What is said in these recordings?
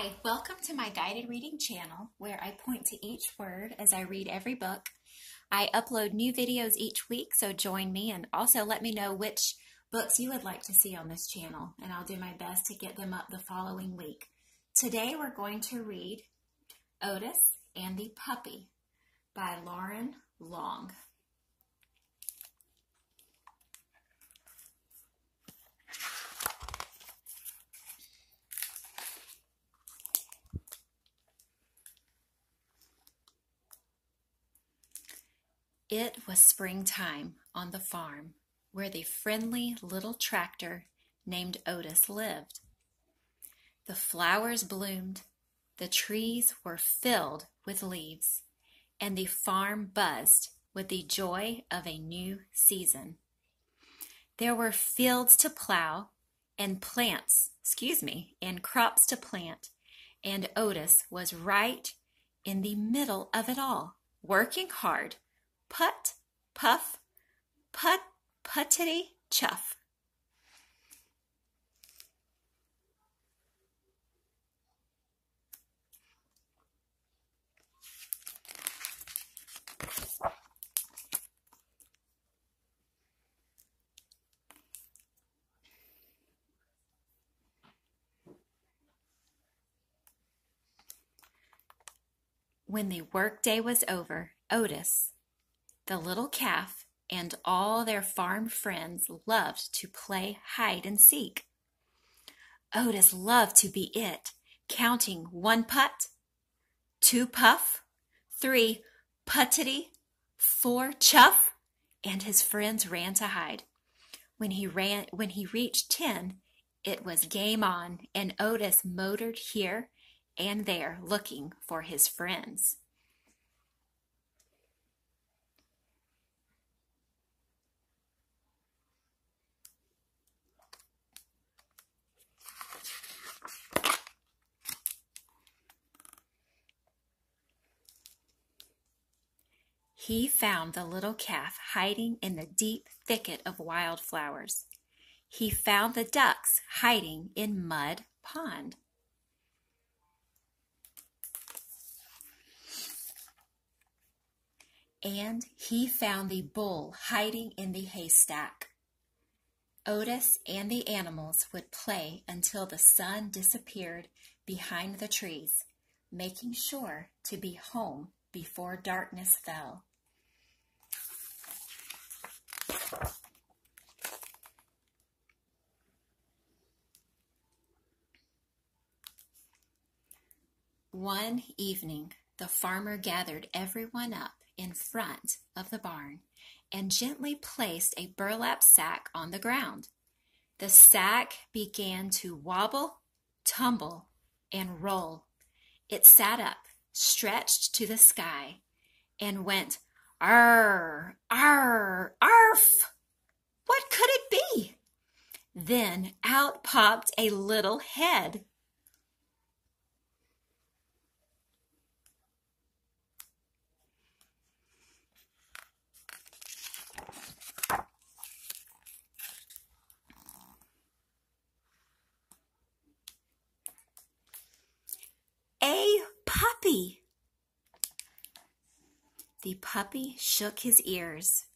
Hi, welcome to my guided reading channel where I point to each word as I read every book. I upload new videos each week, so join me and also let me know which books you would like to see on this channel, and I'll do my best to get them up the following week. Today we're going to read Otis and the Puppy by Loren. It was springtime on the farm where the friendly little tractor named Otis lived. The flowers bloomed, the trees were filled with leaves, and the farm buzzed with the joy of a new season. There were fields to plow and and crops to plant, and Otis was right in the middle of it all, working hard. Put, puff, put, puttity, chuff. When the workday was over, Otis, the little calf, and all their farm friends loved to play hide and seek. Otis loved to be it, counting 1 putt, 2 puff, 3 puttity, 4 chuff, and his friends ran to hide. When he reached 10, it was game on, and Otis motored here and there looking for his friends. He found the little calf hiding in the deep thicket of wildflowers. He found the ducks hiding in Mud Pond. And he found the bull hiding in the haystack. Otis and the animals would play until the sun disappeared behind the trees, making sure to be home before darkness fell. One evening, the farmer gathered everyone up in front of the barn and gently placed a burlap sack on the ground. The sack began to wobble, tumble, and roll. It sat up, stretched to the sky, and went, "Arr, arr, arf! What could it be?" Then out popped a little head. A puppy! The puppy shook his ears,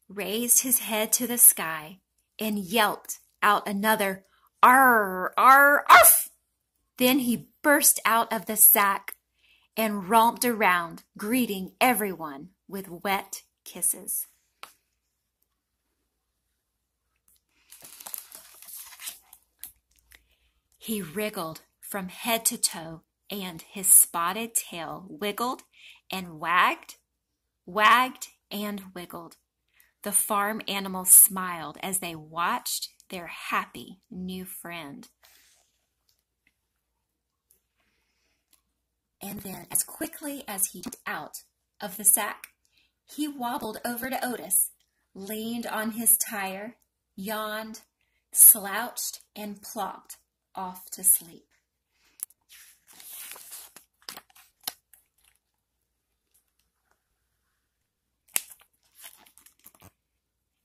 raised his head to the sky, and yelped out another "Arr, arr, arf!" Then he burst out of the sack and romped around, greeting everyone with wet kisses. He wriggled from head to toe, and his spotted tail wiggled and wagged, and wiggled. The farm animals smiled as they watched their happy new friend. And then, as quickly as he jumped out of the sack, he wobbled over to Otis, leaned on his tire, yawned, slouched, and plopped off to sleep.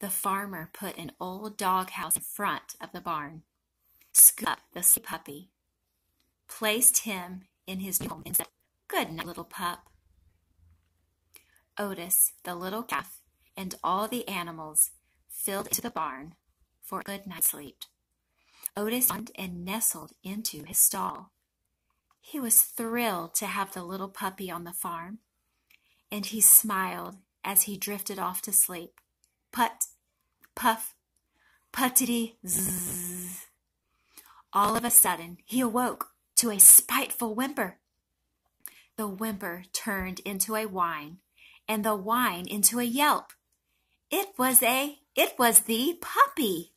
The farmer put an old doghouse in front of the barn, scooped up the puppy, placed him in his new home and said, "Good night, little pup." Otis, the little calf, and all the animals filled into the barn for a good night's sleep. Otis yawned and nestled into his stall. He was thrilled to have the little puppy on the farm, and he smiled as he drifted off to sleep. Put, puff, puttity, zzz. All of a sudden, he awoke to a spiteful whimper. The whimper turned into a whine, and the whine into a yelp. It was the puppy.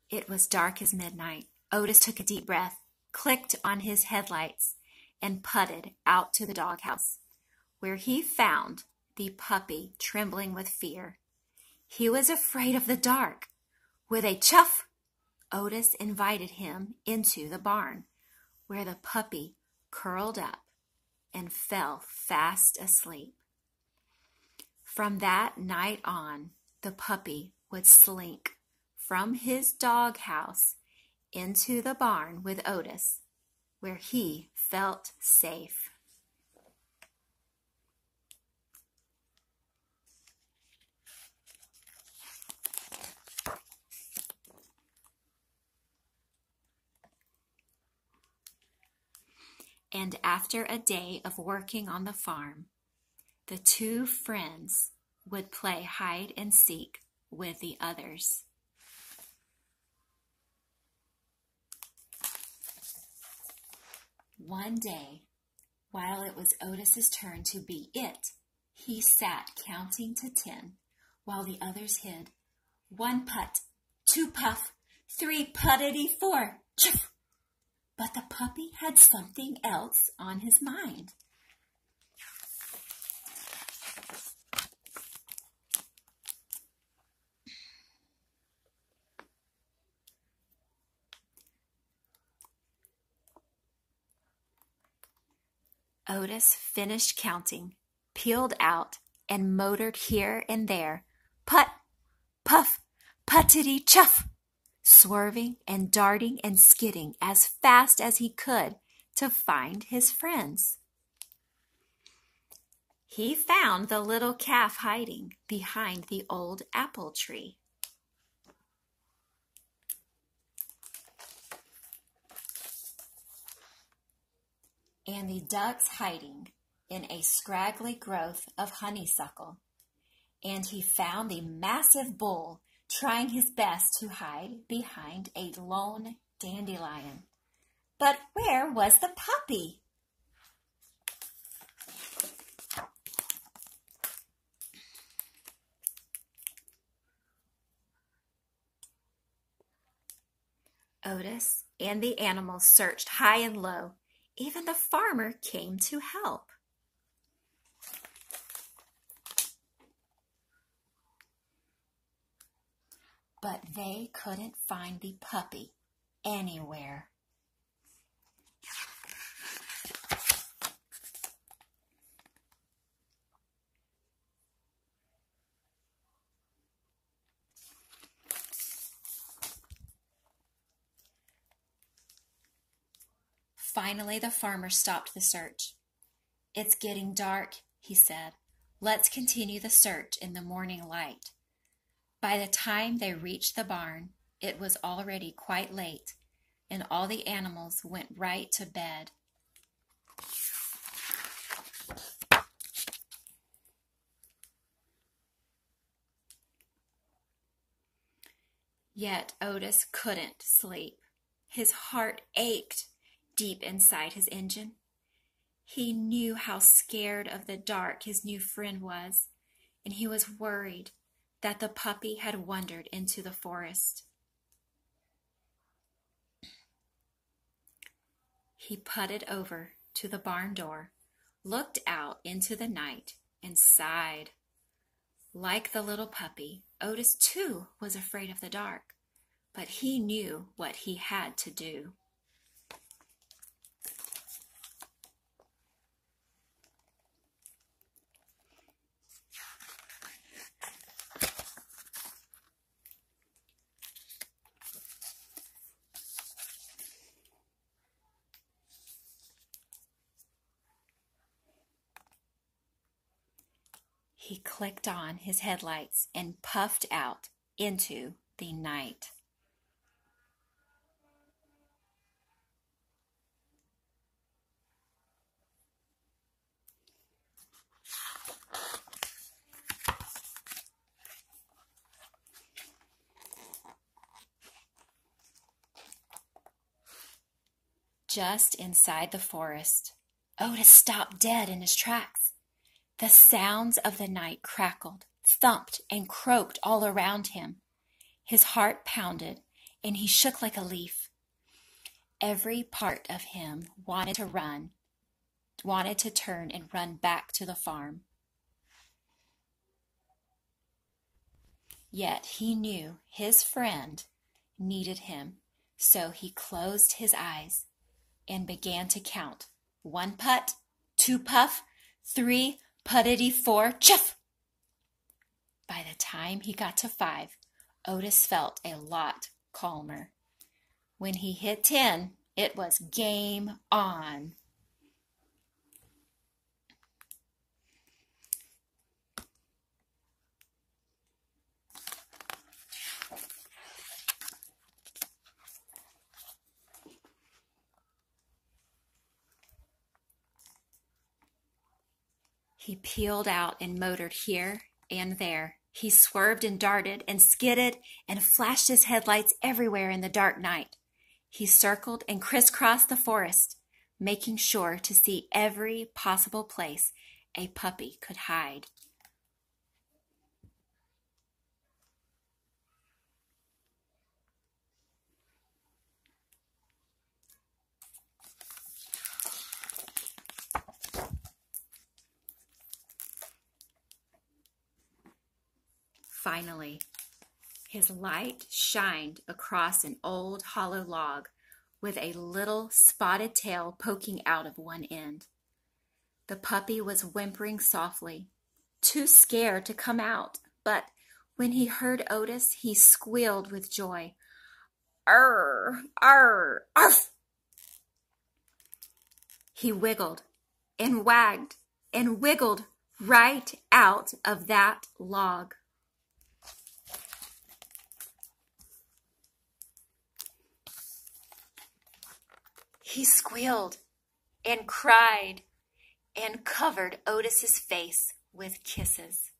It was dark as midnight. Otis took a deep breath, clicked on his headlights, and putted out to the doghouse, where he found the puppy trembling with fear. He was afraid of the dark. With a chuff, Otis invited him into the barn, where the puppy curled up and fell fast asleep. From that night on, the puppy would slink from his doghouse into the barn with Otis, where he felt safe. And after a day of working on the farm, the two friends would play hide and seek with the others. One day, while it was Otis's turn to be it, he sat counting to 10 while the others hid. 1 putt, 2 puff, 3 puttity 4, chuff. But the puppy had something else on his mind. Otis finished counting, peeled out, and motored here and there, putt, puff, puttity chuff, swerving and darting and skidding as fast as he could to find his friends. He found the little calf hiding behind the old apple tree. And the ducks hiding in a scraggly growth of honeysuckle. And he found the massive bull trying his best to hide behind a lone dandelion. But where was the puppy? Otis and the animals searched high and low. Even the farmer came to help. But they couldn't find the puppy anywhere. Finally, the farmer stopped the search. "It's getting dark," he said. "Let's continue the search in the morning light." By the time they reached the barn, it was already quite late, and all the animals went right to bed. Yet Otis couldn't sleep. His heart ached deep inside his engine. He knew how scared of the dark his new friend was, and he was worried that the puppy had wandered into the forest. He putted over to the barn door, looked out into the night, and sighed. Like the little puppy, Otis too was afraid of the dark, but he knew what he had to do. He clicked on his headlights and puffed out into the night. Just inside the forest, Otis stopped dead in his tracks. The sounds of the night crackled, thumped, and croaked all around him. His heart pounded, and he shook like a leaf. Every part of him wanted to turn and run back to the farm. Yet he knew his friend needed him, so he closed his eyes and began to count. 1 putt, 2 puff, 3 puttity 4 chuff. By the time he got to 5, Otis felt a lot calmer. When he hit 10, it was game on. He peeled out and motored here and there. He swerved and darted and skidded and flashed his headlights everywhere in the dark night. He circled and crisscrossed the forest, making sure to see every possible place a puppy could hide. Finally, his light shined across an old hollow log with a little spotted tail poking out of one end. The puppy was whimpering softly, too scared to come out, but when he heard Otis, he squealed with joy. Arr, arr, arf! He wiggled and wagged and wiggled right out of that log. He squealed and cried and covered Otis's face with kisses.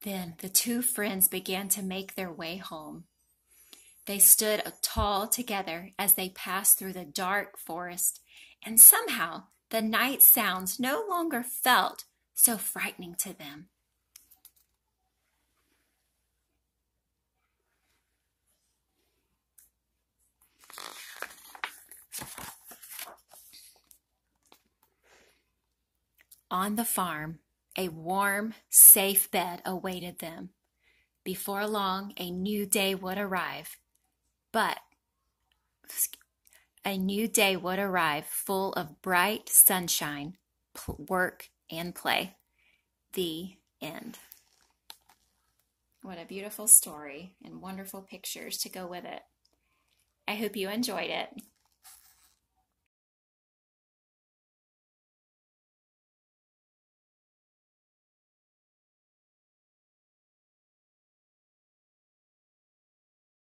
Then the two friends began to make their way home. They stood tall together as they passed through the dark forest, and somehow the night sounds no longer felt so frightening to them. On the farm, a warm, safe bed awaited them. Before long, a new day would arrive. A new day would arrive full of bright sunshine, work, and play. The end. What a beautiful story and wonderful pictures to go with it. I hope you enjoyed it.